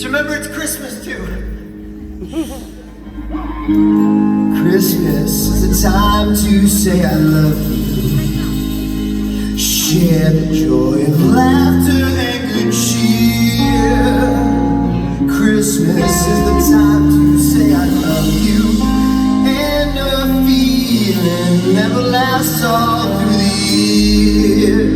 Remember, it's Christmas too. Christmas is a time to say I love you. Share the joy of laughter and good cheer. Christmas is the time to say I love you. And the feeling never lasts all through the year.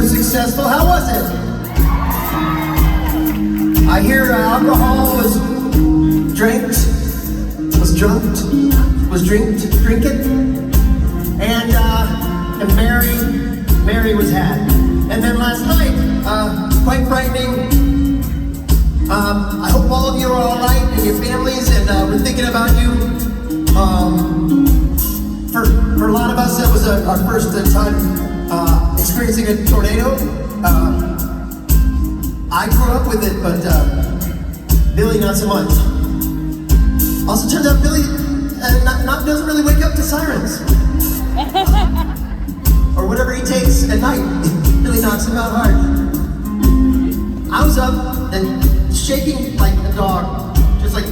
Successful. How was it? I hear alcohol was drinking, and Mary was had. And then last night, quite frightening. I hope all of you are all right and your families, and we're thinking about you. For a lot of us, that was our first time experiencing a tornado. I grew up with it, but Billy not so much. Also turns out Billy doesn't really wake up to sirens. Or whatever he takes at night. It really knocks him out hard. I was up and shaking like a dog. Just like...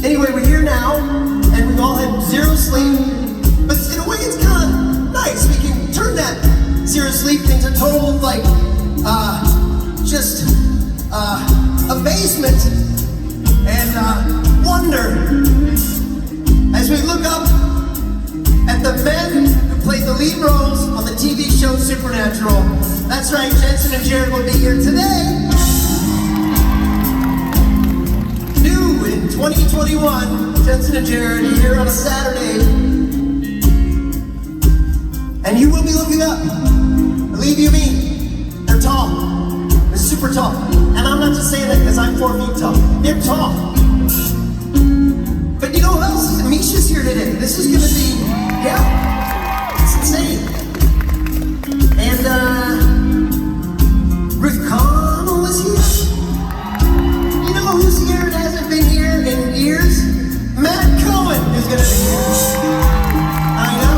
Anyway, we're here now, and we've all had zero sleep. But in a way, it's kind of nice. We can turn that zero sleep into total, like, amazement and wonder as we look up at the men who played the lead roles on the TV show Supernatural. That's right, Jensen and Jared will be here today. New in 2021, Jensen and Jared here on a Saturday. And you will be looking up. Believe you me, they're tall. They're super tall. And I'm not just saying that because I'm 4 feet tall. They're tall. But you know who else is? Misha's here today. This is gonna be, it's insane. And Ruth Connell is here. You know who's here and hasn't been here in years? Matt Cohen is gonna be here. I know.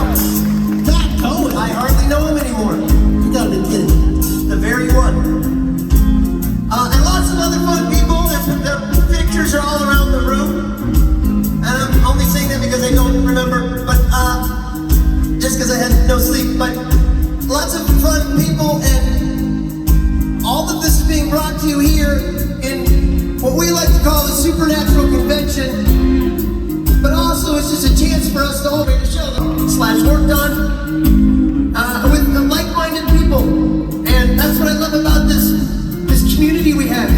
Cohen. I hardly know him anymore. You gotta be kidding. The very one. And lots of other fun people. Their pictures are all around the room. And I'm only saying that because I don't remember, but just because I had no sleep. But lots of fun people.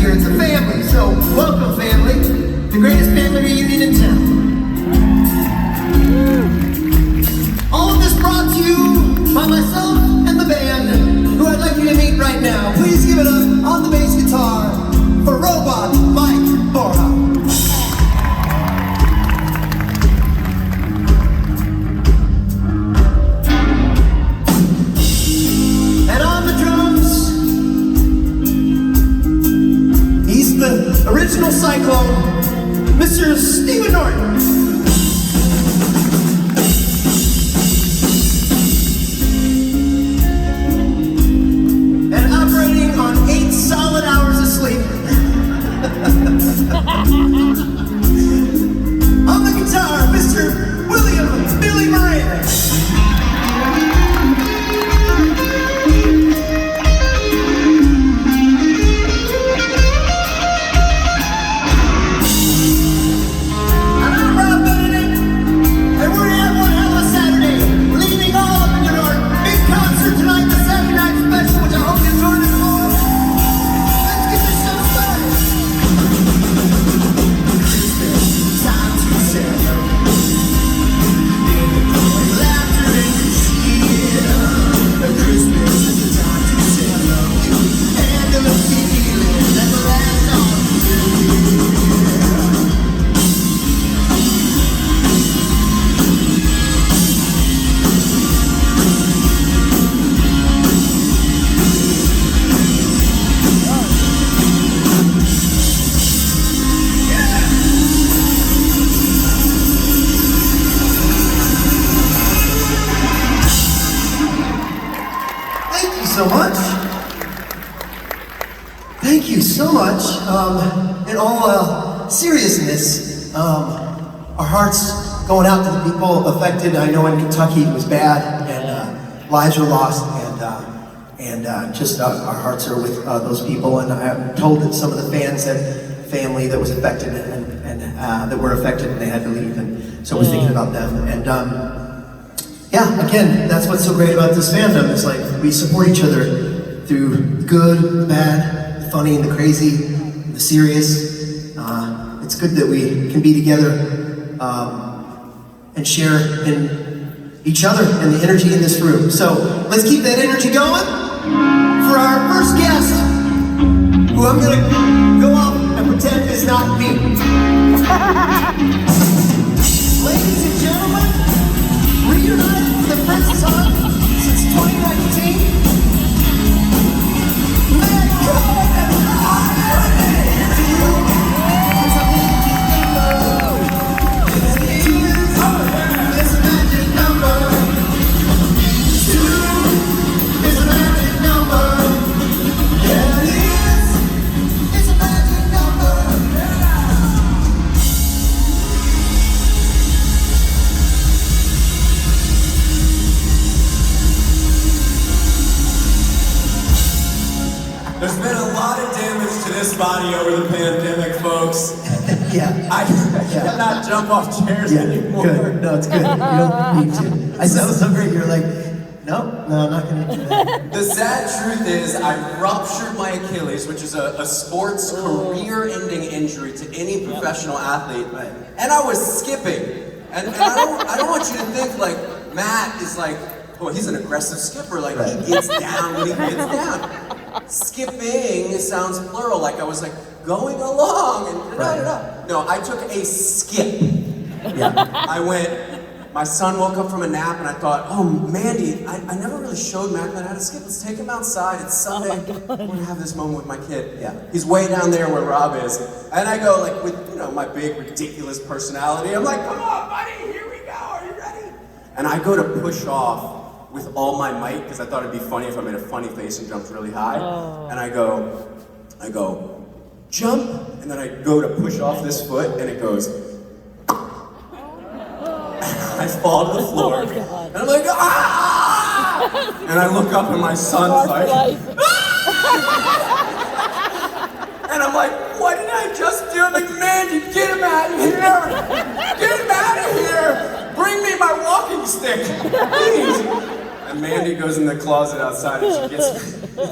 here. It's a family, so welcome, family. The greatest family reunion in town. All of this brought to you by myself and the band, who I'd like you to meet right now. Please give it up on the bass guitar for Robot Mike Borja. The original Cyclone, Mr. Stephen Norton. And operating on 8 solid hours of sleep. On the guitar, Mr. William Billy Moran. So much. Thank you so much. In all seriousness, our hearts going out to the people affected. I know in Kentucky it was bad, and lives were lost, and just our hearts are with those people. And I'm told that some of the fans had family that was affected and that were affected, and they had to leave, and so we're thinking about them. And yeah, again, that's what's so great about this fandom. It's like we support each other through the good, the bad, the funny, and the crazy, and the serious. It's good that we can be together and share in each other and the energy in this room. So let's keep that energy going for our first guest, who I'm gonna go up and pretend is not me. Ladies and gentlemen, reunited for the first time since 2019. Matt Cohen and It's a magic number. 2 is a magic number. Yeah, it is. It's a magic number. There's been a lot of damage to this body over the pandemic, folks. Yeah. I cannot jump off chairs anymore. Good. No, it's good. You don't need to. I said it was so great. You're like, nope, no, I'm not going to do that. The sad truth is I ruptured my Achilles, which is a sports career-ending injury to any professional athlete. Right. And I was skipping. And I don't want you to think like Matt is like, oh, he's an aggressive skipper. Like Right. he gets down when he gets down. Skipping sounds plural, like I was like going along and da-da-da-da. No, I took a skip. Yeah. I went, my son woke up from a nap and I thought, oh, Mandy, I never really showed Macklin how to skip. Let's take him outside. It's Sunday. We're gonna have this moment with my kid. Yeah. He's way down there where Rob is. And I go like with, my big ridiculous personality. I'm like, come on, buddy, here we go. Are you ready? And I go to push off with all my might, because I thought it'd be funny if I made a funny face and jumped really high. And I go, jump, and then I go to push off this foot, and it goes, I fall to the floor, and I'm like, ah! And I look up, and my son's like, ah! And I'm like, what did I just do? I'm like, Mandy, get him out of here! Get him out of here! Bring me my walking stick, please! And Mandy goes in the closet outside and she gets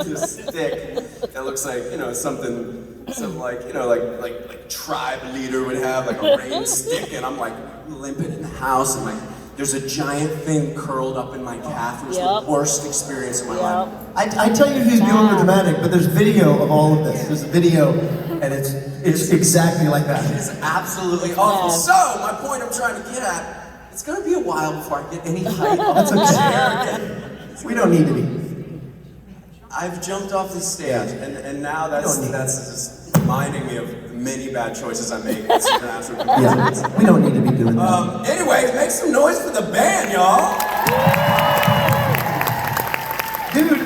this stick that looks like, something some like, you know, like tribe leader would have like a rain stick, and I'm like limping in the house, and like there's a giant thing curled up in my calf. It was the worst experience of my life. I tell you he's being overdramatic, but there's video of all of this. There's a video, and it's exactly like that. It's absolutely awful. So my point I'm trying to get at, it's gonna be a while before I get any height off the chair again. We don't need to be. I've jumped off the stage, and now that's just reminding me of the many bad choices I make in Supernatural. Yeah, we don't need to be doing that. Anyways, make some noise for the band, y'all. Dude,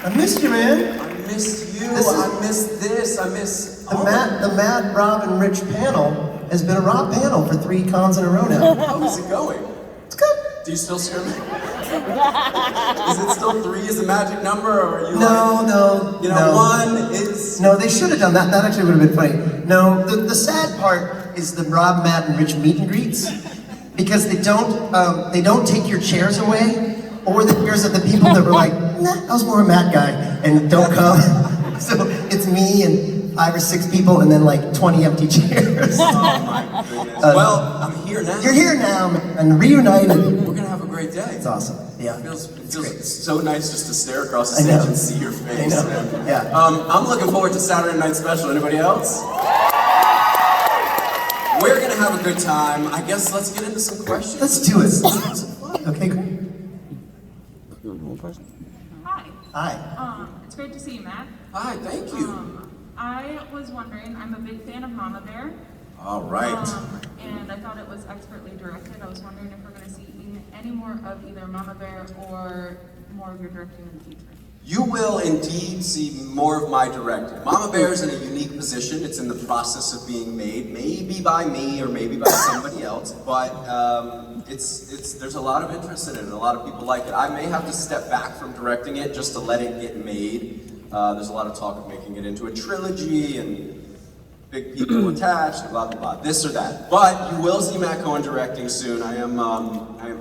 I missed you, man. I miss you. I miss this. I miss the Matt, Rob, and Rich panel has been a Rob panel for 3 cons in a row now. How is it going? It's good. Do you still scare me? Is it still 3 is the magic number, or are you No. You know, 1 is... No, they should have done that. That actually would have been funny. No, the sad part is the Rob, Matt, and Rich meet and greets, because they don't take your chairs away, or the chairs of the people that were like, nah, I was more a Matt guy, and don't come. So it's me and 5 or 6 people, and then like 20 empty chairs. Oh my goodness. Well, I'm here now. You're here now, and reunited. We're gonna have a great day. It's awesome. Yeah. It feels so nice just to stare across the stage and see your face. I know. Yeah. I'm looking forward to Saturday Night Special. Anybody else? We're gonna have a good time. I guess let's get into some questions. Let's do it. Okay, great. Hi. Hi. It's great to see you, Matt. Hi, thank you. I was wondering, I'm a big fan of Mama Bear. All right. And I thought it was expertly directed. I was wondering if we're going to see any more of either Mama Bear or more of your directing in the future. You will indeed see more of my directing. Mama Bear is in a unique position. It's in the process of being made, maybe by me or maybe by somebody else, but there's a lot of interest in it and a lot of people like it. I may have to step back from directing it just to let it get made. There's a lot of talk of making it into a trilogy and big people attached, blah, blah, blah, this or that. But you will see Matt Cohen directing soon. I am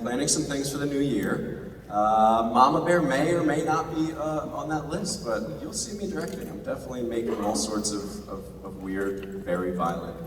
planning some things for the new year. Mama Bear may or may not be on that list, but you'll see me directing. I'm definitely making all sorts of weird, very violent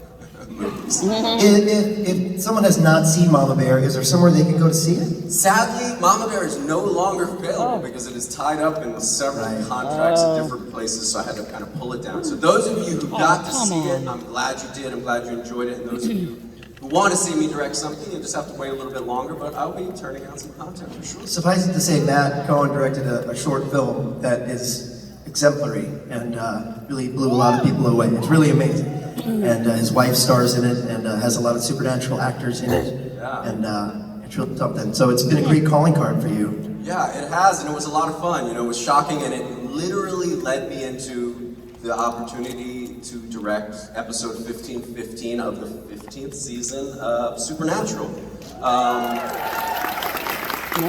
movies. If someone has not seen Mama Bear, is there somewhere they can go to see it? Sadly, Mama Bear is no longer available because it is tied up in several contracts at different places, so I had to kind of pull it down. So those of you who got to see it, I'm glad you did. I'm glad you enjoyed it. And those of you who want to see me direct something, you just have to wait a little bit longer, but I'll be turning out some content for sure. Suffice it to say, Matt Cohen directed a short film that is exemplary and really blew a lot of people away. It's really amazing. And his wife stars in it and has a lot of supernatural actors in it. Yeah. And it's really something. So it's been a great calling card for you. Yeah, it has, and it was a lot of fun. You know, it was shocking, and it literally led me into the opportunity to direct episode 1515 of the 15th season of Supernatural,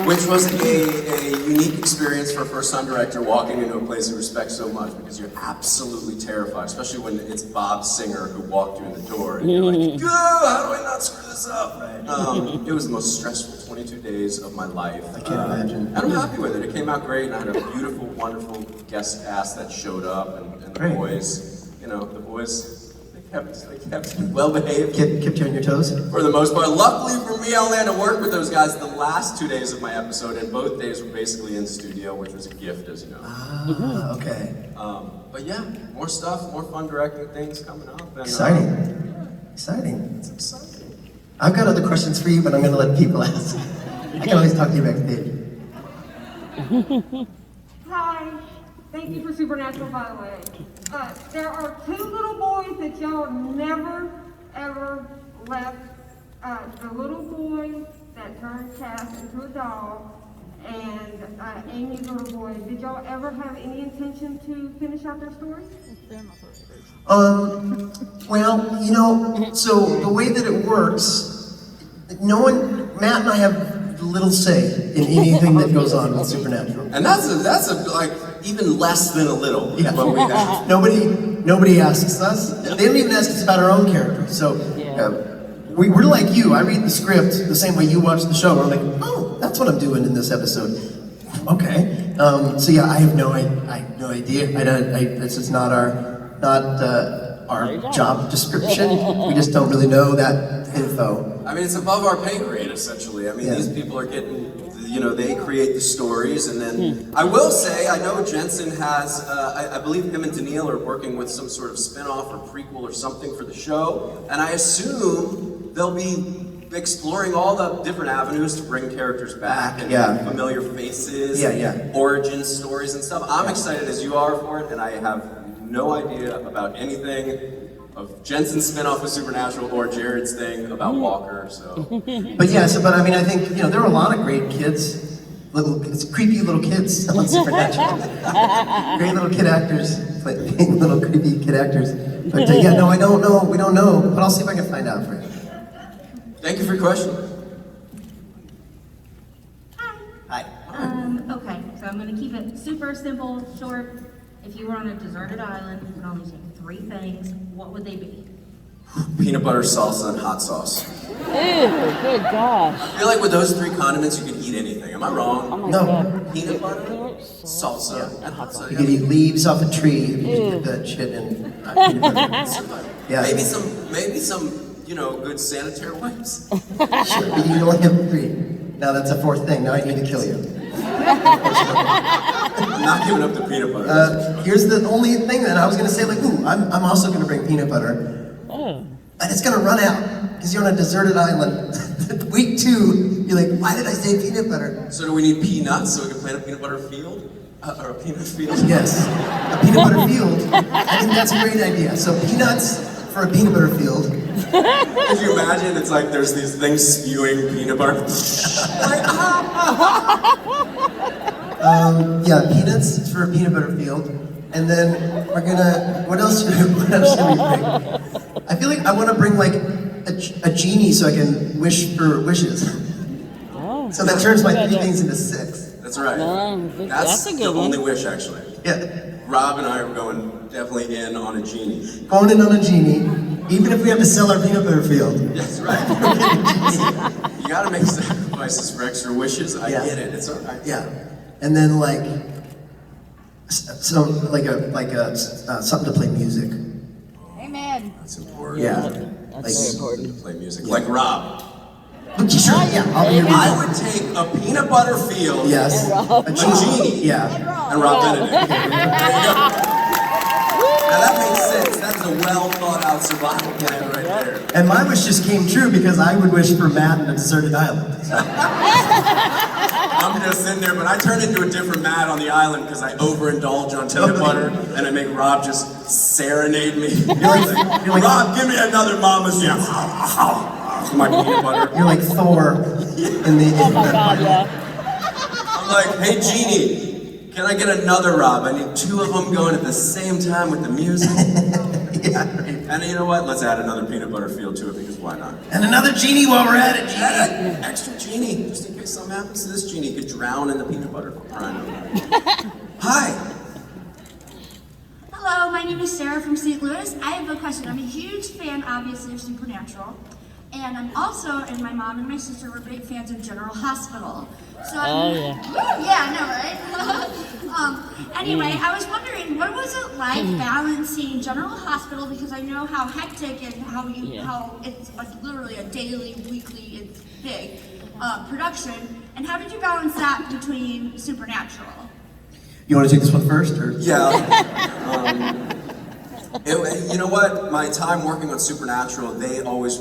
which was a unique experience for a first-time director walking into a place you respect so much because you're absolutely terrified, especially when it's Bob Singer who walked you in the door and you're like, how do I not screw this up? Right. It was the most stressful 22 days of my life. I can't imagine. And I'm happy with it. It came out great, and I had a beautiful, wonderful guest cast that showed up, and the boys, they kept well behaved. Kept you on your toes? For the most part. Luckily for me, I only had to work with those guys the last 2 days of my episode, and both days were basically in studio, which was a gift, as you know. Ah, okay. But yeah, more stuff, more fun directing things coming up. And, Exciting. Exciting. It's exciting. I've got other questions for you, but I'm going to let people ask. I can always talk to you backstage. Hi. Thank you for Supernatural, by the way. There are 2 little boys that y'all never, ever left. The little boy that turned Cass into a doll, and Amy's little boy. Did y'all ever have any intention to finish out their story? Well, you know, so the way that it works, Matt and I have little say in anything that goes on with Supernatural. And that's like even less than a little. Yeah. What we have. Nobody asks us. They don't even ask us about our own characters. So we're like you. I read the script the same way you watch the show. We're like, oh, that's what I'm doing in this episode. Okay. So yeah, I have no idea. This is not our not our job description. We just don't really know that info. I mean, it's above our pay grade, essentially. I mean, Yeah. these people are getting, you know, they create the stories, and then I will say, I know Jensen has, I believe him and Daniil are working with some sort of spin-off or prequel or something for the show, and I assume they'll be exploring all the different avenues to bring characters back and familiar faces, origin stories and stuff. I'm excited as you are for it, and I have no idea about anything of Jensen's spin-off with Supernatural or Jared's thing about Walker, so. But I mean, I think, you know, there were a lot of great kids, it's creepy little kids on Supernatural. Great little kid actors, playing little creepy kid actors. But no, I don't know, we don't know, but I'll see if I can find out for you. Thank you for your question. Hi. Okay, so I'm gonna keep it super simple, short. If you were on a deserted island, you could only take 3 things, what would they be? Peanut butter, salsa, and hot sauce. Ew, good gosh. I feel like with those 3 condiments, you could eat anything. Am I wrong? Oh my No. God. Peanut butter, salsa, and hot sauce. You could eat leaves off a tree, you could eat that shit and yeah. Maybe some, you know, good sanitary wipes. Sure, but you can only have 3. Now that's a 4th thing, now I need to kill you. I'm not giving up the peanut butter. Here's the only thing that I was gonna say, like, ooh, I'm also gonna bring peanut butter. Oh. And it's gonna run out, because you're on a deserted island. Week 2, you're like, why did I say peanut butter? So do we need peanuts so we can plant a peanut butter field? Or a peanut field? Yes, a peanut butter field. I think that's a great idea. So peanuts for a peanut butter field. Could you imagine? It's like there's these things spewing peanut butter. Peanuts for a peanut butter field. And then we're gonna, what else should we bring? I feel like I wanna bring like a genie so I can wish for wishes. Oh. So that turns my 3 things into 6. That's right. That's a the good one. only wish, actually. Yeah, Rob and I are going definitely in on a genie. going in on a genie, even if we have to sell our peanut butter field. That's right. You gotta make sacrifices for extra wishes. I get it. It's all right. Yeah, and then like something to play music. Amen. That's important. Yeah, That's very important. To play music. Like Rob. Sure, yeah, I'll be your I would take a peanut butter field. Yes, A genie. Yeah, And Rob Benedict. There you go. Now that makes sense. That's a well thought out survival plan right there. and my wish just came true because I would wish for Matt in a deserted island. I'm just sitting there, but I turn into a different Matt on the island because I overindulge on peanut butter and I make Rob just serenade me. You're like Rob, give me another Mama's Jam. My peanut butter. You're like Thor in the. Oh my God, yeah. I'm like, hey Genie, can I get another Rob? I need 2 of them going at the same time with the music. Yeah. And you know what? Let's add another peanut butter field to it because why not? And another genie while we're at it. Genie. Add an extra genie, just in case something happens to this genie. He could drown in the peanut butter. Hi. Hello, my name is Sarah from St. Louis. I have a question. I'm a huge fan, obviously, of Supernatural. And I'm also, and my mom and my sister were big fans of General Hospital. So Oh, yeah. Woo, yeah, I know, right? Anyway, I was wondering, what was it like balancing General Hospital, because I know how hectic and how it's like literally a daily, weekly, it's big production. And how did you balance that between Supernatural? You want to take this one first, or? Yeah. You know what? My time working on Supernatural, they always,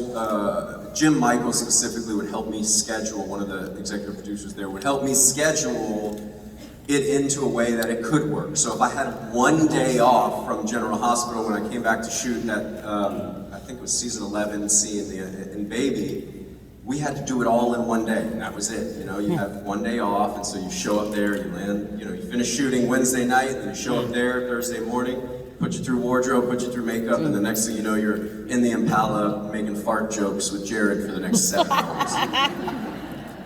Jim Michaels specifically would help me schedule, one of the executive producers there, would help me schedule it into a way that it could work. So if I had 1 day off from General Hospital when I came back to shoot that, I think it was season 11 scene in Baby, we had to do it all in 1 day, and that was it. You know, you have 1 day off, and so you show up there, you land, you know, you finish shooting Wednesday night, and you show up there Thursday morning, put you through wardrobe, put you through makeup, and the next thing you know, you're in the Impala making fart jokes with Jared for the next 7 hours.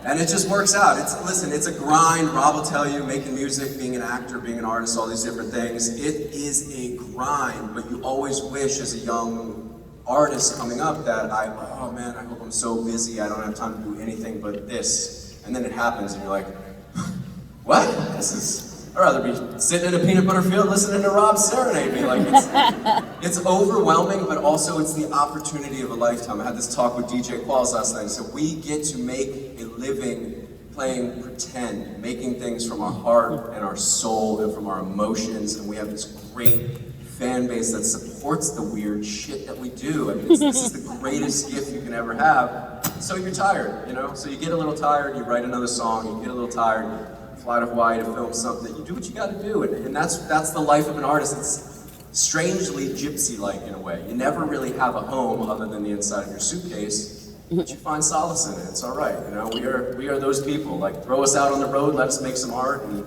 And it just works out. Listen, it's a grind. Rob will tell you, making music, being an actor, being an artist, all these different things. It is a grind, but you always wish as a young artist coming up that oh man, I hope I'm so busy, I don't have time to do anything but this. And then it happens and you're like, what? This is I'd rather be sitting in a peanut butter field listening to Rob serenade me. Like it's overwhelming, but also it's the opportunity of a lifetime. I had this talk with DJ Qualls last night. So we get to make a living playing pretend, making things from our heart and our soul and from our emotions, and we have this great fan base that supports the weird shit that we do. I mean, this is the greatest gift you can ever have. So you're tired, you know? So you get a little tired, you write another song, you get a little tired, you fly to Hawaii to film something, you do what you gotta do, and that's the life of an artist. It's strangely gypsy-like in a way. You never really have a home other than the inside of your suitcase, but you find solace in it. It's all right, you know? We are those people. Like, throw us out on the road, let us make some art, and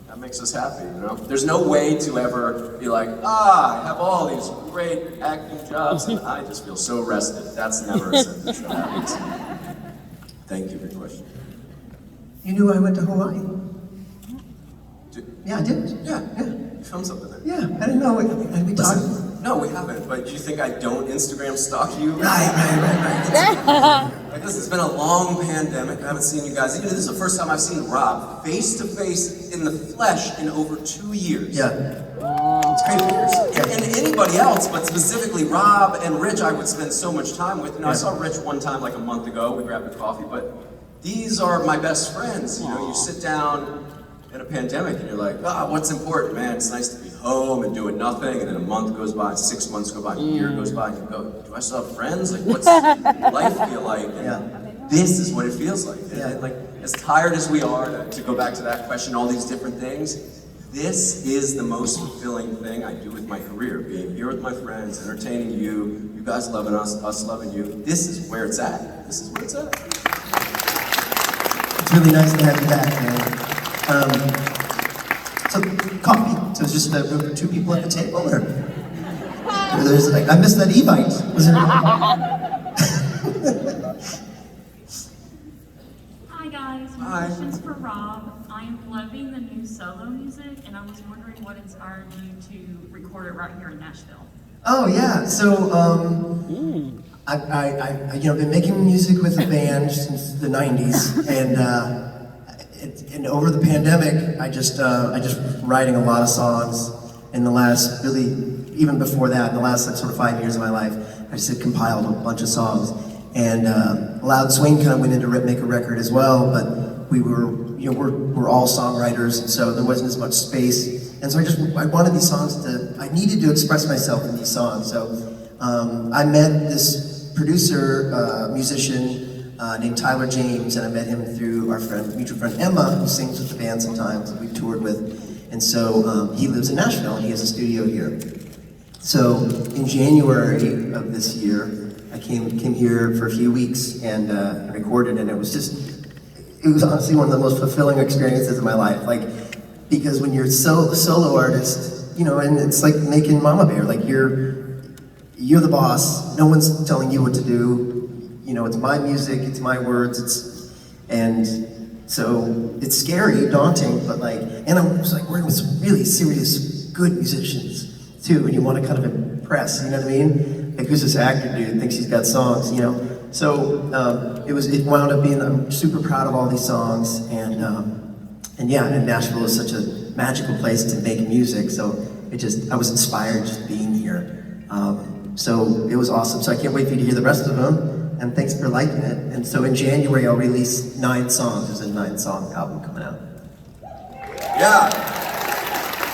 that makes us happy, you know? There's no way to ever be like, I have all these great acting jobs and I just feel so rested. That's never a sentence that happens. Thank you for your question. You knew I went to Hawaii? Yeah, I did. Yeah. You filmed something there. Yeah, I didn't know. Had we talked? No, we haven't, but do you think I don't Instagram stalk you? Right. Like, listen, it's been a long pandemic. I haven't seen you guys. Even this is the first time I've seen Rob face to face in the flesh in over 2 years. Yeah. It's crazy. And anybody else, but specifically Rob and Rich, I would spend so much time with. You know, I saw Rich one time like a month ago. We grabbed a coffee, but these are my best friends. You know, you sit down in a pandemic and you're like, what's important, man? It's nice to be home and doing nothing, and then a month goes by, 6 months go by, a year goes by, and you go, do I still have friends? Like, what's life feel like? And this is what it feels like. And, like, as tired as we are, to go back to that question, all these different things, this is the most fulfilling thing I do with my career, being here with my friends, entertaining you, you guys loving us loving you. This is where it's at. This is where it's at. It's really nice to have you back, man. So, coffee. So it's just 2 people at the table, or there's like, I missed that Evite. Was it? Hi guys, my Hi. question's for Rob. I am loving the new solo music, and I was wondering what inspired you to record it right here in Nashville. Oh yeah. So I been making music with a band since the '90s, and over the pandemic, I just writing a lot of songs in the last, really, even before that, in the last sort of 5 years of my life, I just compiled a bunch of songs. And Loud Swing kind of went into make a record as well, but we're all songwriters, and so there wasn't as much space. And so I wanted these songs I needed to express myself in these songs. So I met this producer, musician, named Tyler James, and I met him through our mutual friend Emma, who sings with the band sometimes, that we've toured with. And so he lives in Nashville, and he has a studio here. So in January of this year, I came here for a few weeks and recorded, and it was honestly one of the most fulfilling experiences of my life. Like, because when you're a solo artist, you know, and it's like making Mama Bear, like you're the boss, no one's telling you what to do. You know, it's my music, it's my words, and so it's scary, daunting, but like, and I'm just like working with some really serious, good musicians too, and you want to kind of impress, you know what I mean? Like, who's this actor dude, thinks he's got songs, you know? So it wound up being, I'm super proud of all these songs, and Nashville is such a magical place to make music, so I was inspired just being here. So it was awesome, so I can't wait for you to hear the rest of them. And thanks for liking it. And so in January, I'll release 9 songs. There's a 9-song album coming out. Yeah.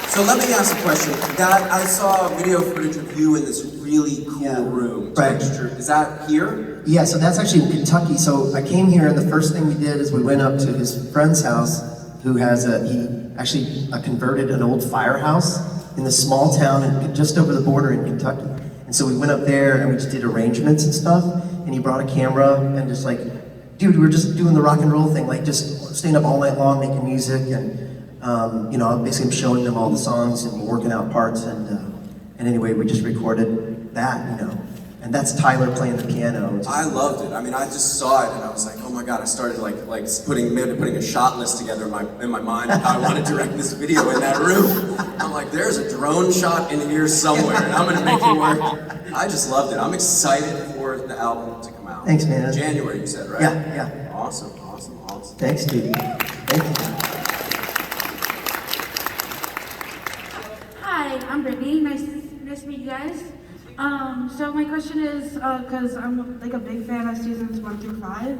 So let me ask a question. I saw video footage of you in this really cool room. Right. Is that here? Yeah, so that's actually in Kentucky. So I came here, and the first thing we did is we went up to his friend's house, who has he actually converted an old firehouse in this small town just over the border in Kentucky. And so we went up there, and we just did arrangements and stuff. And he brought a camera, and just like, dude, we were just doing the rock and roll thing, like just staying up all night long making music, and you know, basically I'm showing them all the songs and working out parts, and anyway, we just recorded that, you know, and that's Tyler playing the piano. I loved it. I mean, I just saw it, and I was like, oh my god! I started like putting a shot list together in my mind of how I want to direct this video in that room. I'm like, there's a drone shot in here somewhere, and I'm gonna make it work. I just loved it. I'm excited for the album to come out. Thanks, man. January, you said, right? Yeah. Awesome. Thanks, dude. Thank you. to meet you guys. So my question is, because I'm like a big fan of seasons 1 through 5,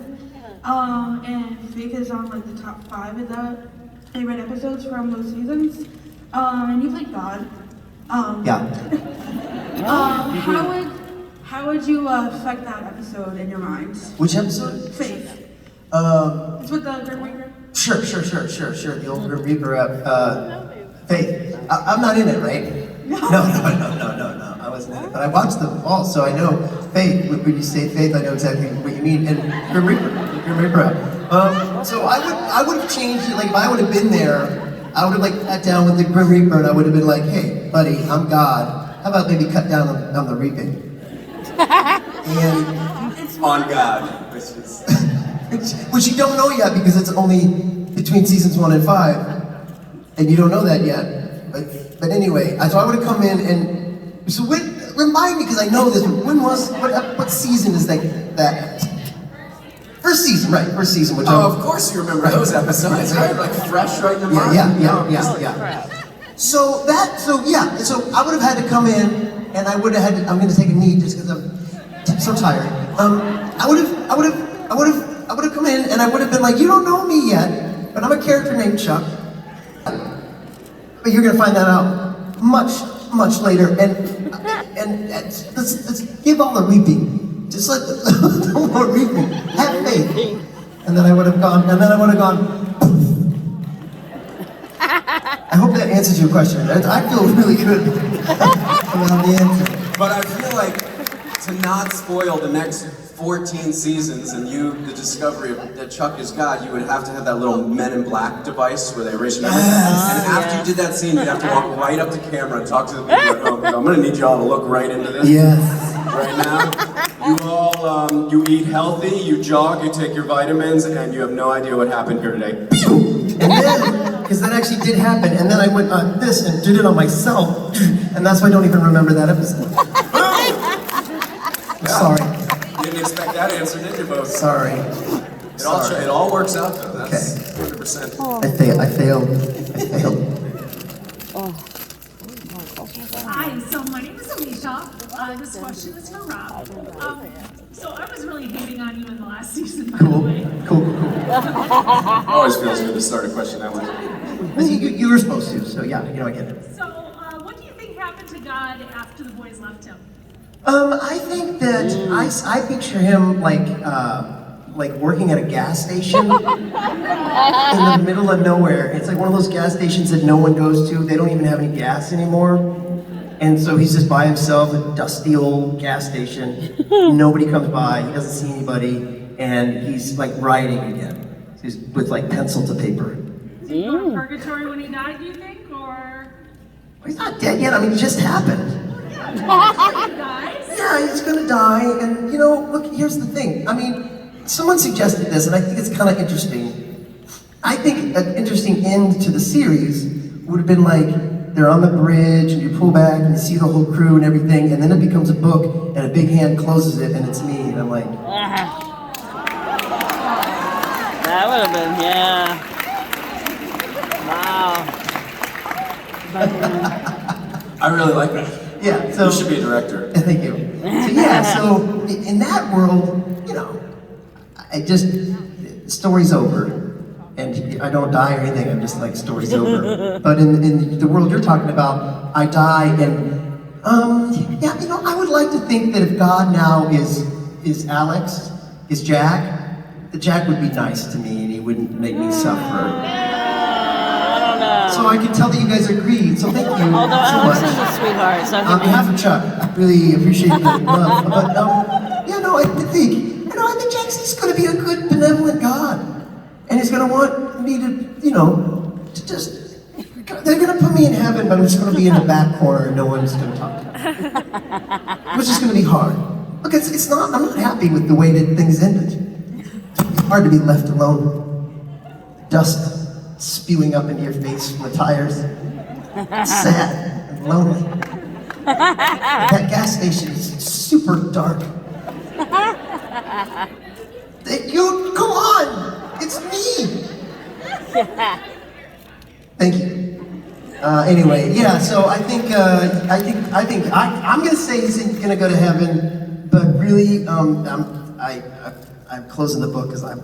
and Faith is on like the top 5 of the favorite episodes from those seasons. And you played God. Yeah. How would you affect that episode in your mind? Which episode? Faith. It's with the Grim Reaper. Sure. The old Grim Reaper Faith. I'm not in it, right? No. I wasn't in it, but I watched them all, so I know Faith. When you say Faith, I know exactly what you mean. And Grim Reaper. So I would have changed it. Like if I would have been there, I would have like sat down with the Grim Reaper, and I would have been like, "Hey, buddy, I'm God. How about maybe cut down on the reaping?" And On God, which you don't know yet because it's only between seasons 1 and 5, and you don't know that yet. But anyway, so I would have come in and so remind me because I know this. What season is that? First season, right? First season. Which of course you remember those episodes, right? Like fresh right in your mind. Yeah. So I would have had to come in, and I would have had to. I'm going to take a knee just because I'm so tired. I would have come in, and I would have been like, you don't know me yet, but I'm a character named Chuck. But you're going to find that out much later. And let's give all the reaping. Just let the more reaping. Have faith. And then I would have gone. I hope that answers your question. I feel really good about the answer. But I feel like to not spoil the next 14 seasons and the discovery of that Chuck is God, you would have to have that little Men in Black device where they erase your memory. And after you did that scene, you'd have to walk right up to camera and talk to the people at home. I'm gonna need you all to look right into this. Yes. Right now. You all, you eat healthy, you jog, you take your vitamins, and you have no idea what happened here today. And then, because that actually did happen, and then I went on this and did it on myself, and that's why I don't even remember that episode. Sorry. You didn't expect that answer, did you, folks? Sorry. It all works out, though. That's Okay. 100%. I failed. Hi, so my name is Alicia. This question is for Rob. So I was really hating on you in the last season, by the way. Cool. Always feels good to start a question that way. You were supposed to, so yeah, I get it. So, what do you think happened to God after the boys left him? I think that I picture him like working at a gas station in the middle of nowhere. It's like one of those gas stations that no one goes to. They don't even have any gas anymore. And so he's just by himself at a dusty old gas station. Nobody comes by, he doesn't see anybody, and he's like writing again. He's with like pencil to paper. Did he go to purgatory when he died, do you think, or? He's not dead yet, I mean, it just happened. Yeah, he's gonna die, and look, here's the thing. I mean, someone suggested this, and I think it's kind of interesting. I think an interesting end to the series would have been like, they're on the bridge, and you pull back, and you see the whole crew and everything, and then it becomes a book, and a big hand closes it, and it's me, and I'm like... That would have been, yeah. Wow. I really like that. Yeah, so... You should be a director. Thank you. So in that world, the story's over. And I don't die or anything, I'm just like, story's over. But in the world you're talking about, I die, and I would like to think that if God now is Alex, is Jack, that Jack would be nice to me and he wouldn't make me suffer. So I can tell that you guys agreed, so thank you so much. Alex is a sweetheart, so On behalf of Chuck, I really appreciate the love. But I think Jack's gonna be a good, benevolent God. And he's gonna want me to they're gonna put me in heaven, but I'm just gonna be in the back corner and no one's gonna talk to me. Which is gonna be hard. Look, I'm not happy with the way that things ended. It's hard to be left alone. Dust spewing up into your face from the tires. It's sad and lonely. That gas station is super dark. Come on! It's me! Thank you. Anyway, yeah. So I think I'm gonna say he's gonna go to heaven, but really, I'm closing the book because I'm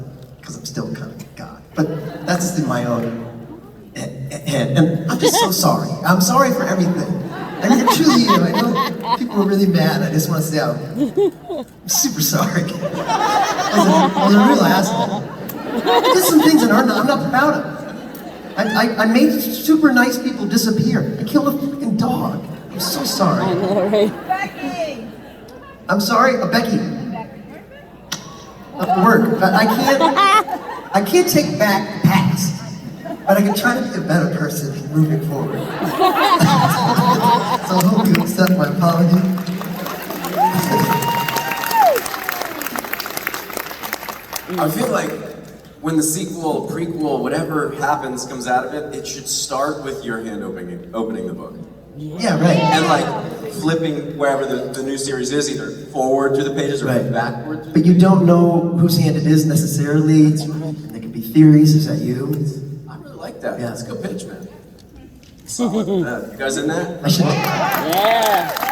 still kind of God. But that's in my own head, and I'm just so sorry. I'm sorry for everything. I mean, truly, I know people were really mad. I just want to say I'm super sorry. I was a real asshole. I did some things that I'm not proud of. I made super nice people disappear. I killed a freaking dog. I'm so sorry. I know, right? Becky! I'm sorry, Becky. Work. I can't take back the past, but I can try to be a better person moving forward. So I hope you accept my apology. I feel like when the sequel, prequel, whatever happens, comes out of it, it should start with your hand opening the book. Yeah, right. And like flipping wherever the new series is, either forward through the pages or Right. backward. But you don't know whose hand it is necessarily. There could be theories. Is that you? I really like that. Yeah. That's a good pitch, man. Solid. You guys in that? I should. Yeah.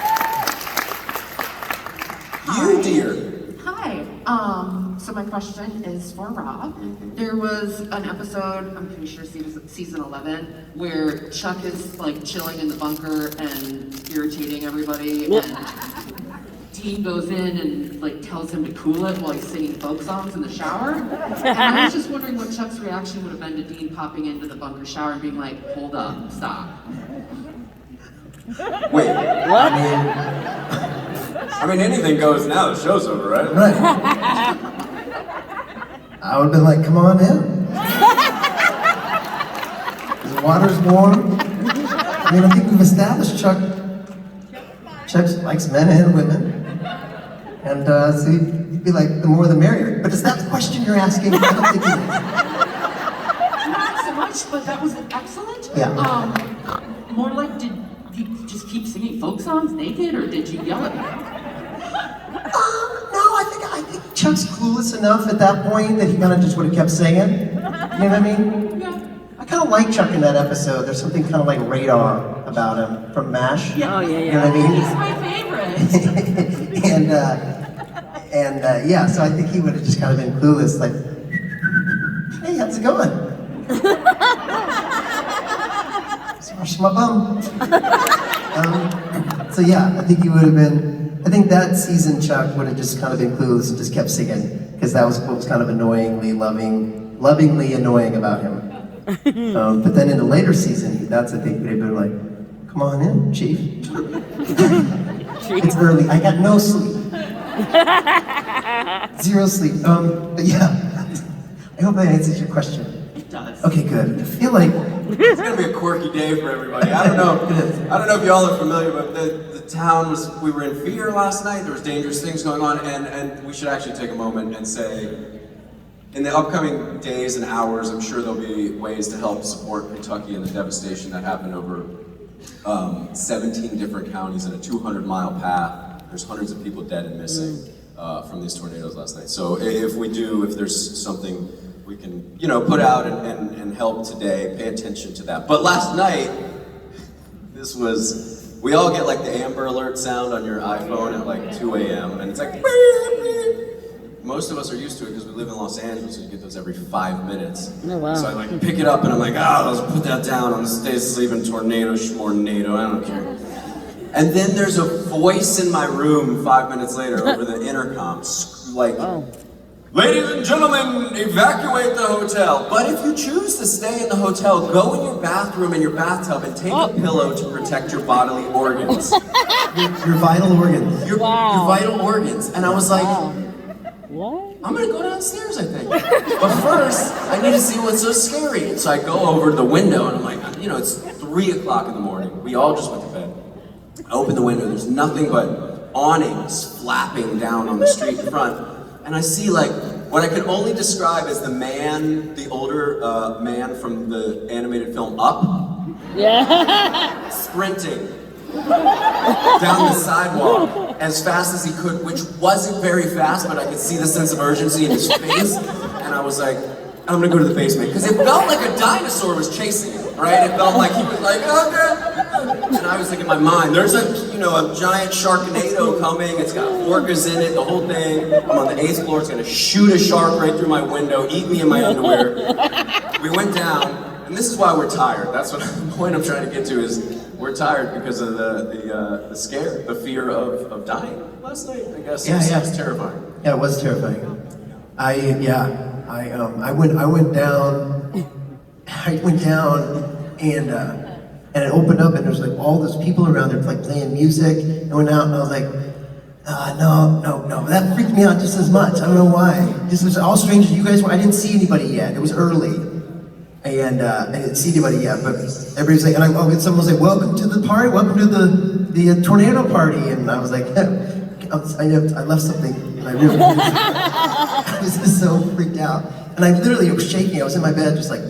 You, dear. Hi. So my question is for Rob. There was an episode, I'm pretty sure season 11, where Chuck is like chilling in the bunker and irritating everybody, and Dean goes in and like tells him to cool it while he's singing folk songs in the shower. And I was just wondering what Chuck's reaction would have been to Dean popping into the bunker shower and being like, "Hold up, stop." Wait. What? I mean, anything goes now. The show's over, right? Right. I would have been like, come on in. The water's warm. I mean, I think we've established Chuck likes men and women. And so he'd be like, the more the merrier. But is that the question you're asking? I don't think it is. Not so much, but that was excellent. Yeah. More like, did you just keep singing folk songs naked, or did you yell at him? No, I think Chuck's clueless enough at that point that he kind of just would have kept singing. You know what I mean? Yeah. I kind of like Chuck in that episode. There's something kind of like Radar about him from MASH. Yeah. Oh, yeah, You know what I mean? He's my favorite. and yeah, so I think he would have just kind of been clueless, like, hey, how's it going? Smash my bum. So yeah, I think he would have been. I think that season Chuck would have just kind of been clueless and just kept singing because that was what was kind of lovingly annoying about him. But then in the later season, I think they'd been like, "Come on in, Chief." It's early. I got no sleep. Zero sleep. But yeah, I hope that answers your question. It does. Okay, good. I feel like It's gonna be a quirky day for everybody. I don't know if y'all are familiar, but the town we were in fear last night. There was dangerous things going on, and we should actually take a moment and say, in the upcoming days and hours, I'm sure there'll be ways to help support Kentucky and the devastation that happened over 17 different counties in a 200-mile path. There's hundreds of people dead and missing from these tornadoes last night. So if there's something we can, put out and help today, pay attention to that. But last night, we all get like the Amber Alert sound on your iPhone at like 2 a.m. and it's like, beep, beep. Most of us are used to it because we live in Los Angeles, so you get those every 5 minutes. Oh, wow. So I like pick it up and I'm like, let's put that down. I'm gonna stay asleep in tornado, schmornado, I don't care. And then there's a voice in my room 5 minutes later over the intercom, like, ladies and gentlemen, evacuate the hotel. But if you choose to stay in the hotel, go in your bathroom and your bathtub and take a pillow to protect your bodily organs. your vital organs. Your vital organs. And I was like, What? I'm gonna go downstairs, I think. But first, I need to see what's so scary. And so I go over to the window and I'm like, it's 3 o'clock in the morning. We all just went to bed. I open the window, there's nothing but awnings flapping down on the street in front. And I see like what I could only describe as the older man from the animated film Up. Yeah. Sprinting down the sidewalk as fast as he could, which wasn't very fast, but I could see the sense of urgency in his face. And I was like, I'm gonna go to the basement, because it felt like a dinosaur was chasing him. right? It felt like he was like, okay. And I was thinking in my mind, there's a giant Sharknado coming. It's got orcas in it, the whole thing. I'm on the 8th floor. It's gonna shoot a shark right through my window, eat me in my underwear. We went down, and this is why we're tired. That's what the point I'm trying to get to is we're tired because of the scare, the fear of dying. Last night, I guess, it was terrifying. Yeah, it was terrifying. I went down and it opened up and there was like all those people around there like playing music. I went out and I was like, no, that freaked me out just as much. I don't know why. This was all strangers. You guys I didn't see anybody yet. It was early. And I didn't see anybody yet, but everybody's like, and someone was like, welcome to the party, welcome to the tornado party. And I was like, I left something, and I really I was just so freaked out. And I literally was shaking. I was in my bed, just like,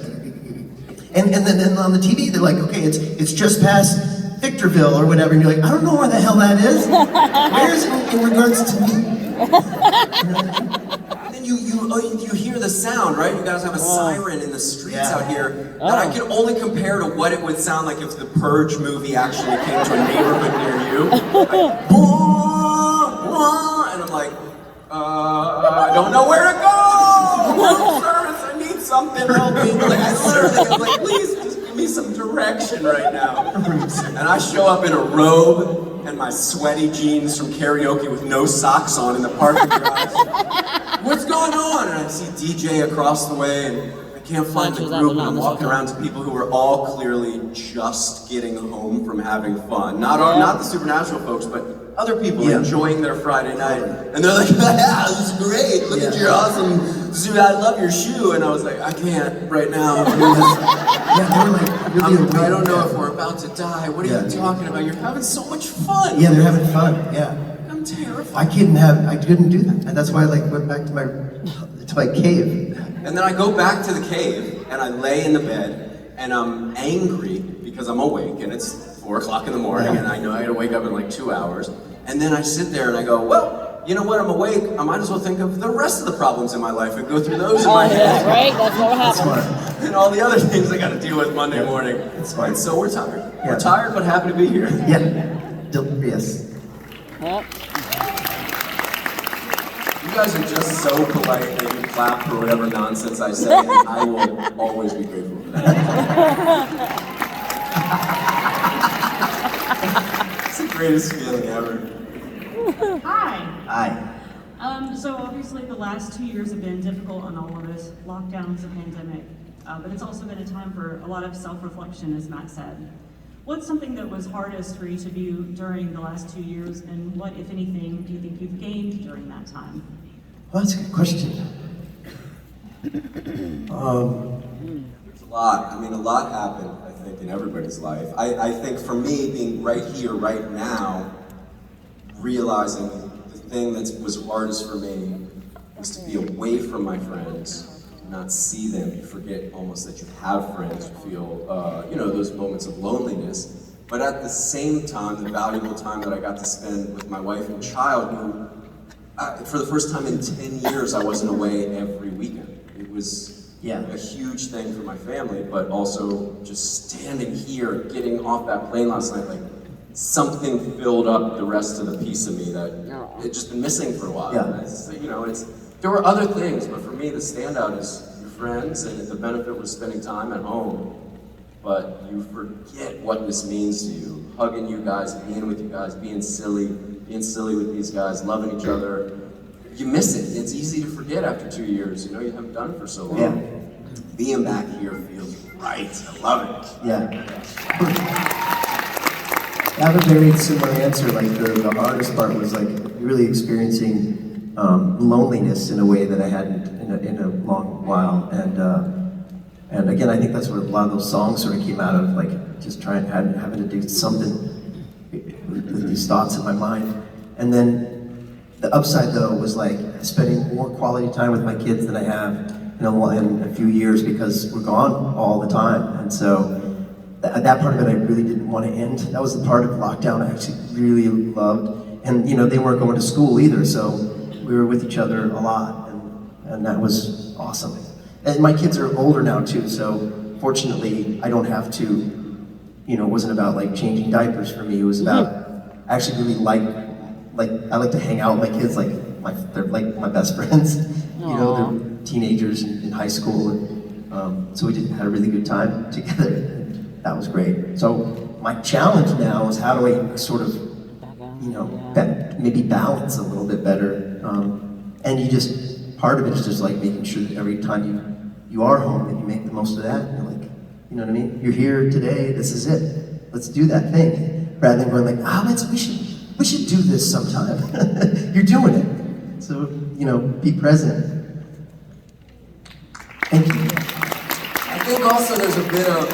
and then on the TV, they're like, okay, it's just past Victorville or whatever. And you're like, I don't know where the hell that is. Where is it in regards to me? And then you hear the sound, right? You guys have a siren in the streets out here that I can only compare to what it would sound like if the Purge movie actually came to a neighborhood near you. Like, and I'm like, I don't know where to go! Room service, I need something, help me. Like, I'm like, please, just give me some direction right now. And I show up in a robe and my sweaty jeans from karaoke with no socks on in the parking garage. What's going on? And I see DJ across the way and I can't find the group and I'm walking around to people who are all clearly just getting home from having fun. Not the supernatural folks, but other people enjoying their Friday night. And they're like, yeah, this is great. Look at your awesome suit. I love your shoe. And I was like, I can't right now. I don't know if we're about to die. What are you talking about? You're having so much fun. Yeah, they're having fun, yeah. I'm terrified. I couldn't do that. And that's why I went back to my cave. And then I go back to the cave and I lay in the bed and I'm angry because I'm awake and it's 4 o'clock in the morning and I know I gotta wake up in like 2 hours. And then I sit there and I go, well, you know what, I'm awake. I might as well think of the rest of the problems in my life and go through those in my head. Right? That's what happens. And all the other things I gotta deal with Monday morning. It's fine. And so we're tired. Yeah. We're tired but happy to be here. Yeah, yes. Yep. You guys are just so polite that you clap for whatever nonsense I say, and I will always be grateful for that. It's the greatest feeling ever. Hi. Hi. So obviously the last 2 years have been difficult on all of us, lockdowns, the pandemic, but it's also been a time for a lot of self-reflection, as Matt said. What's something that was hardest for each of you during the last 2 years, and what, if anything, do you think you've gained during that time? Well, that's a good question. There's a lot. I mean, a lot happened, I think, in everybody's life. I think for me, being right here, right now, realizing the thing that was hardest for me was to be away from my friends, not see them. You forget almost that you have friends. You feel, those moments of loneliness. But at the same time, the valuable time that I got to spend with my wife and child, who, for the first time in 10 years, I wasn't away every weekend. It was a huge thing for my family, but also just standing here, getting off that plane last night, like something filled up the rest of the piece of me that had just been missing for a while. Yeah. There were other things, but for me, the standout is your friends, and the benefit was spending time at home. But you forget what this means to you. Hugging you guys, being with you guys, being silly with these guys, loving each other. You miss it. It's easy to forget after 2 years. You haven't done it for so long. Yeah. Being back here feels right. I love it. Yeah. I have a very similar answer. Like the hardest part was like really experiencing loneliness in a way that I hadn't in a long while. And again, I think that's where a lot of those songs sort of came out of, like just having to do something with these thoughts in my mind. And then the upside though was like spending more quality time with my kids than I have in a few years, because we're gone all the time. And so that part of it I really didn't want to end. That was the part of lockdown I actually really loved. And they weren't going to school either, so we were with each other a lot, and that was awesome. And my kids are older now too, so fortunately, I don't have to, it wasn't about like changing diapers for me. It was about, I actually really I like to hang out with my kids, they're like my best friends. They're teenagers in high school, and so we just had a really good time together. And that was great. So my challenge now is how do I sort of, maybe balance a little bit better. And part of it is just like making sure that every time you are home, that you make the most of that. And you're like, you know what I mean? You're here today, this is it. Let's do that thing. Rather than going like, we should do this sometime. You're doing it. So, be present. Thank you. I think also there's a bit of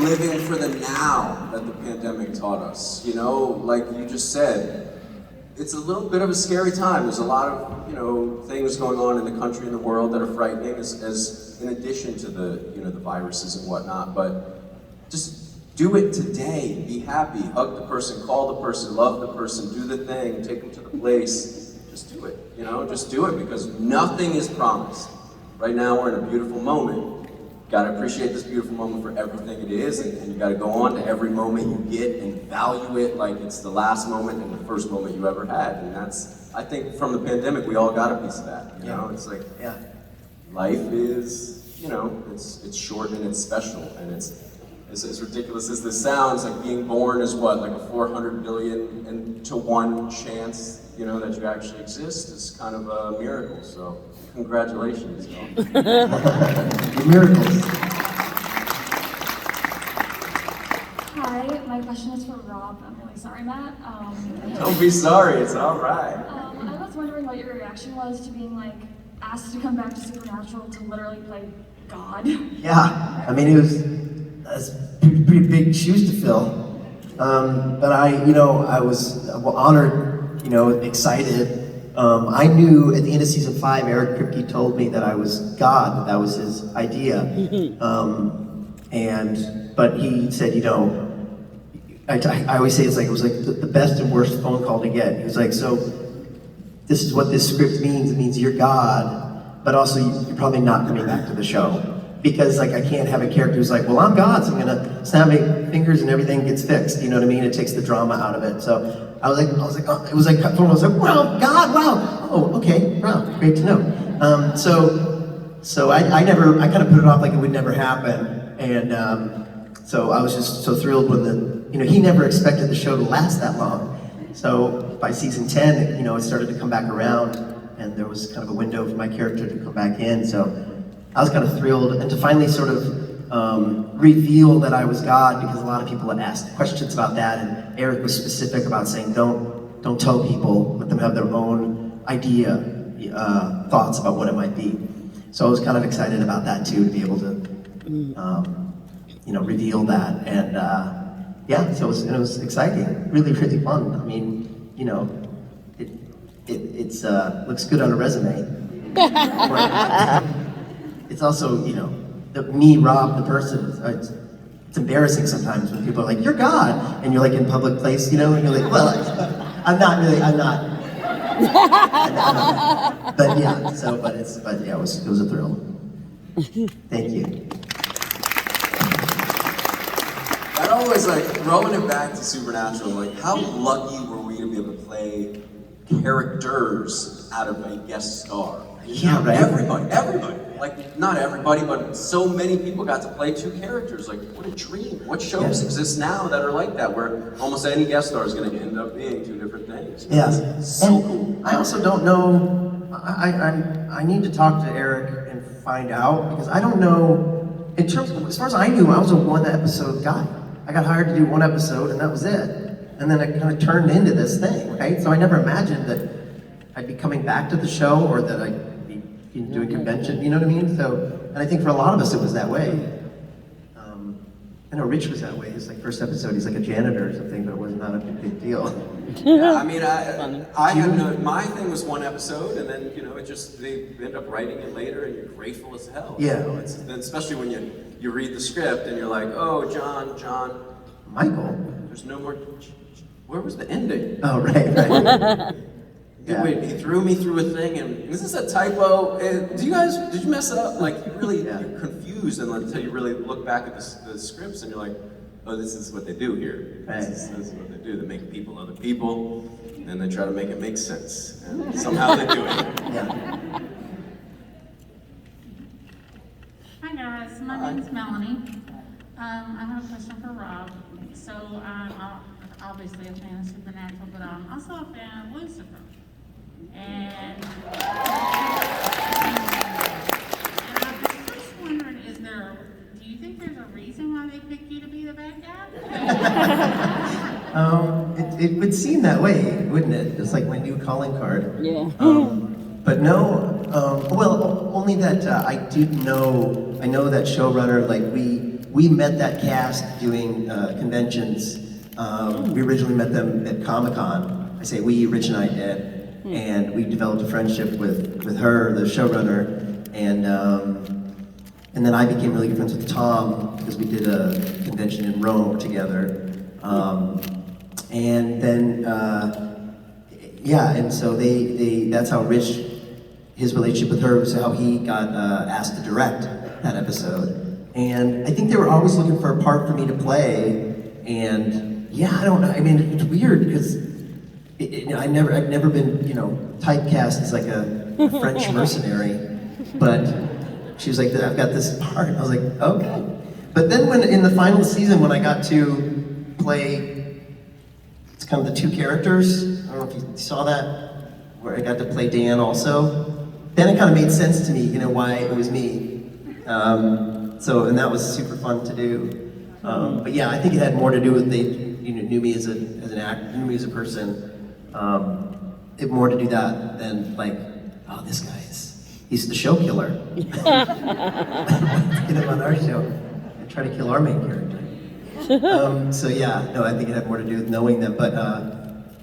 living for the now that the pandemic taught us. Like you just said, it's a little bit of a scary time. There's a lot of, things going on in the country and the world that are frightening as in addition to the, the viruses and whatnot. But just do it today. Be happy. Hug the person, call the person, love the person, do the thing, take them to the place. Just do it. Just do it because nothing is promised. Right now we're in a beautiful moment. Gotta appreciate this beautiful moment for everything it is, and you gotta go on to every moment you get and value it like it's the last moment and the first moment you ever had. And that's, I think from the pandemic, we all got a piece of that. It's like, life is, it's short and it's special, and it's as ridiculous as this sounds, like being born is what, like a 400 billion to 1 chance, that you actually exist is kind of a miracle. So congratulations, y'all. Miracles. Hi, my question is for Rob. I'm really sorry, Matt. Don't be sorry, it's all right. I was wondering what your reaction was to being asked to come back to Supernatural to literally play God. Yeah, I mean, that's pretty big shoes to fill. But I was honored, excited. I knew at the end of season 5, Eric Kripke told me that I was God, that was his idea. But he said, I always say it was like the best and worst phone call to get. He was like, so this is what this script means. It means you're God, but also you're probably not coming back to the show. Because I can't have a character who's like, well, I'm God, so I'm gonna snap my fingers and everything gets fixed. You know what I mean? It takes the drama out of it. So I was like, oh, it was like, I was like, wow, God, wow. Oh, okay, wow, great to know. So I kind of put it off like it would never happen. And so I was just so thrilled when he never expected the show to last that long. So by season 10, it started to come back around, and there was kind of a window for my character to come back in. So I was kind of thrilled, and to finally sort of reveal that I was God, because a lot of people had asked questions about that, and Eric was specific about saying, don't tell people, let them have their own idea, thoughts about what it might be. So I was kind of excited about that too, to be able to, reveal that, and so it was exciting, really, really fun. I mean, it looks good on a resume. It's also, me, Rob, the person, it's embarrassing sometimes when people are like, you're God, and you're like in public place, and you're like, well, I'm not really, I'm not. But yeah, it was a thrill. Thank you. That always, rolling it back to Supernatural, how lucky were we to be able to play characters out of a guest star? Yeah, right. Everybody. Not everybody, but so many people got to play 2 characters. What a dream. What shows exist now that are like that, where almost any guest star is going to end up being 2 different things? Yeah. So cool. I also don't know, I need to talk to Eric and find out, because I don't know, as far as I knew, I was a 1-episode guy. I got hired to do 1 episode, and that was it. And then it kind of turned into this thing, right? So I never imagined that I'd be coming back to the show, or that I'd be doing convention, you know what I mean? So, and I think for a lot of us it was that way. I know Rich was that way. His first episode, he's like a janitor or something, but it was not a big deal. Yeah, I mean, I have no, my thing was 1 episode, and then, it just, they end up writing it later, and you're grateful as hell. Yeah. It's, especially when you read the script, and you're like, oh, John. Michael? There's no more, where was the ending? Oh, right. Yeah. Wait, he threw me through a thing, and is this a typo? Did you mess up? Like, you're confused until you really look back at the scripts and you're like, oh, this is what they do here. Right. This is what they do. They make people other people, and they try to make it make sense. And somehow they do it. Yeah. Hi guys, my name's Melanie. I have a question for Rob. So I'm obviously a fan of Supernatural, but I'm also a fan of Lucifer. And I'm just wondering, do you think there's a reason why they picked you to be the bad guy? It would seem that way, wouldn't it? It's like my new calling card. Yeah. But no, well, only that I know that showrunner, like we met that cast doing conventions. We originally met them at Comic-Con. I say we, Rich and I did. And we developed a friendship with her, the showrunner, and then I became really good friends with Tom because we did a convention in Rome together. And then, and so that's how Rich, his relationship with her was how he got asked to direct that episode. And I think they were always looking for a part for me to play, and I don't know, I mean, it's weird because I've never been, typecast as like a French mercenary, but she was like, I've got this part. I was like, okay. But then when in the final season, when I got to play, it's kind of the two characters. I don't know if you saw that, where I got to play Dan also. Then it kind of made sense to me, why it was me. And that was super fun to do. But yeah, I think it had more to do with they knew me as an actor, knew me as a person. It more to do that than like, oh, this guy he's the show killer. Let's get him on our show and try to kill our main character. I think it had more to do with knowing them, but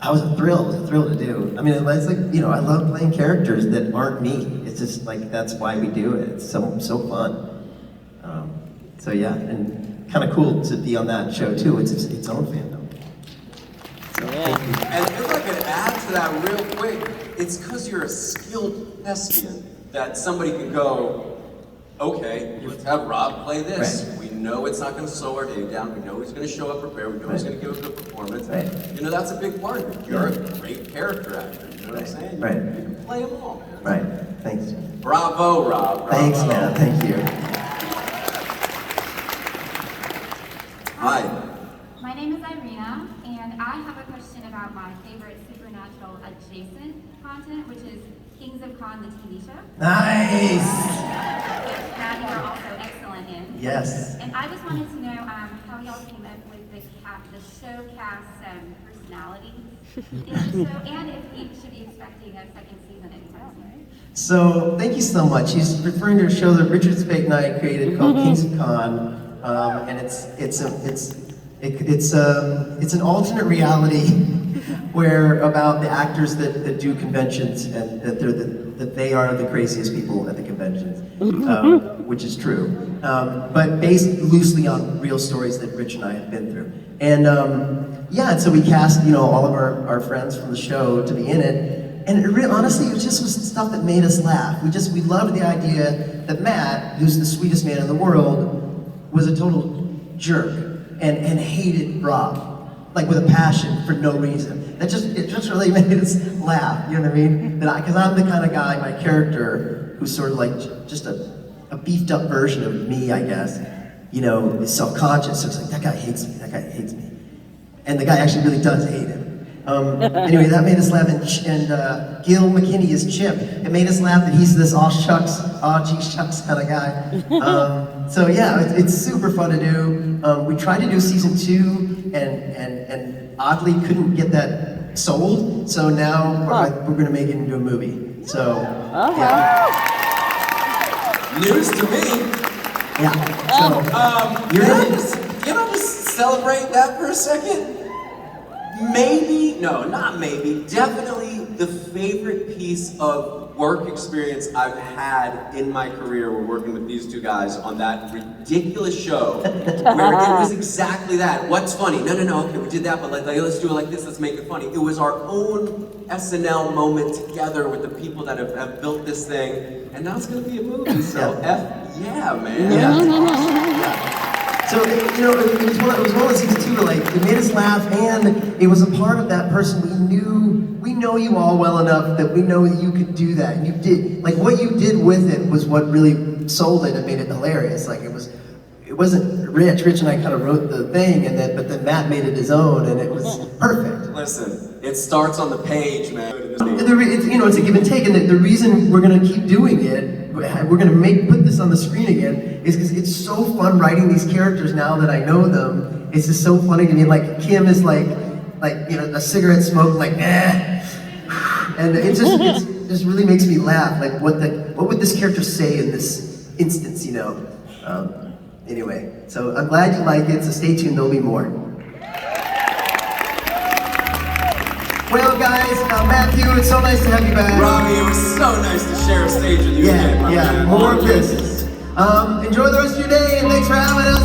I was thrilled to do. I mean, it's like, I love playing characters that aren't me. It's just like, that's why we do it. It's so fun. And kind of cool to be on that show too. It's its own fandom. So, thank you. And if I could add to that real quick, it's because you're a skilled thespian that somebody can go, okay, let's have Rob play this. Right. We know it's not going to slow our day down. We know he's going to show up prepared. We know he's going to give a good performance. Right. That's a big part of it. You're a great character actor. You know what I'm saying? Right. You can play them all, man. Right. Thanks. Bravo, Rob. Bravo. Thanks, man. Thank you. Hi. My name is Irina, and I have a question about my favorite Supernatural adjacent content, which is Kings of Con, the TV show. Nice! Which Matt, you are also excellent in. Yes. And I just wanted to know how y'all came up with the show cast personalities in the show, and if we should be expecting a second season anytime soon. So, thank you so much. He's referring to a show that Richard Speight and I created called Kings of Con. And it's an alternate reality where about the actors that do conventions and that they are the craziest people at the conventions, which is true, but based loosely on real stories that Rich and I have been through. And and so we cast all of our friends from the show to be in it. And honestly, it was stuff that made us laugh. We loved the idea that Matt, who's the sweetest man in the world, was a total jerk and hated Rob, like with a passion for no reason. It just really made us laugh, you know what I mean? Because I'm the kind of guy, my character, who's sort of like just a beefed up version of me, I guess, is self-conscious. So it's like, that guy hates me. And the guy actually really does hate him. Anyway, that made us laugh, and Gil McKinney is Chip. It made us laugh that he's this aw geez shucks kind of guy. It's super fun to do. We tried to do season 2, and oddly couldn't get that sold. So now we're going to make it into a movie. So News to me. Yeah. So Can I just celebrate that for a second? Maybe, no, not maybe, definitely the favorite piece of work experience I've had in my career were working with these two guys on that ridiculous show where it was exactly that. What's funny? No, okay, we did that, but let's do it like this, let's make it funny. It was our own SNL moment together with the people that have built this thing, and now it's gonna be a movie, so yeah, man. Yeah. So, it was one of those things too, like, it made us laugh, and it was a part of that person we know you all well enough that we know that you could do that, and you did, like, what you did with it was what really sold it and made it hilarious. Like, it wasn't Rich and I kind of wrote the thing, but then Matt made it his own, and it was perfect. Listen, it starts on the page, man. It's a give and take, and the reason we're gonna keep doing it, we're gonna put this on the screen again, is because it's so fun writing these characters now that I know them. It's just so funny to me. Like Kim is like a cigarette smoke, like and it just really makes me laugh. Like what would this character say in this instance, Anyway, so I'm glad you like it. So stay tuned. There'll be more. Well, guys, Matthew, it's so nice to have you back. Robbie, it was so nice to share a stage with you again. Yeah, more of this. Enjoy the rest of your day, and thanks for having us.